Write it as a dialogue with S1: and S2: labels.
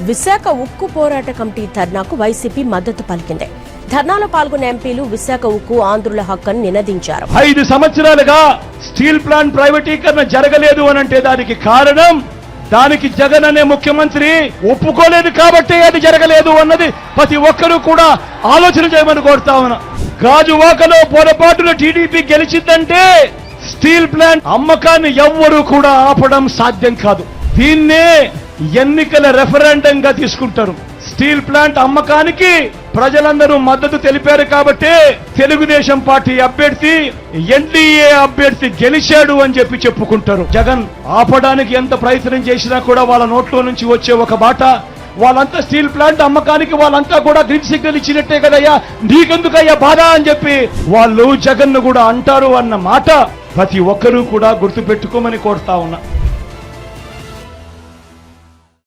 S1: విశాఖ ఉక్కు పోరాట కమిటీ ధర్నాకు వైసీపీ మద్దతు పలికింది. ధర్నాలో పాల్గొన్న ఎంపీలు విశాఖ ఉక్కు ఆంధ్రుల హక్కును నినదించారు.
S2: 5 సంవత్సరాలుగా స్టీల్ ప్లాంట్ ప్రైవేటీకరణ జరగలేదు అనంటే దానికి కారణం దానికి జగన్ అనే ముఖ్యమంత్రి ఒప్పుకోలేదు కాబట్టి అది జరగలేదు అన్నది ప్రతి ఒక్కరూ కూడా ఆలోచన చేయమని కోరుతా ఉన్నా. గాజువాకలో పొరపాటున టీడీపీ గెలిచిందంటే స్టీల్ ప్లాంట్ అమ్మకాన్ని ఎవ్వరూ కూడా ఆపడం సాధ్యం కాదు. దీన్నే ఎన్నికల రెఫరెండంగా తీసుకుంటారు. స్టీల్ ప్లాంట్ అమ్మకానికి ప్రజలందరూ మద్దతు తెలిపారు కాబట్టి తెలుగుదేశం పార్టీ అభ్యర్థి ఎన్డీఏ అభ్యర్థి గెలిచాడు అని చెప్పి చెప్పుకుంటారు. జగన్ ఆపడానికి ఎంత ప్రయత్నం చేసినా కూడా వాళ్ళ నోట్లో నుంచి వచ్చే ఒక బాట, వాళ్ళంతా స్టీల్ ప్లాంట్ అమ్మకానికి వాళ్ళంతా కూడా గ్రీన్ సిగ్నల్ ఇచ్చినట్టే కదయ్యా, నీకెందుకయ్యా బాధ అని చెప్పి వాళ్ళు జగన్ ను కూడా అంటారు అన్న మాట ప్రతి ఒక్కరూ కూడా గుర్తుపెట్టుకోమని కోరుతా ఉన్నా.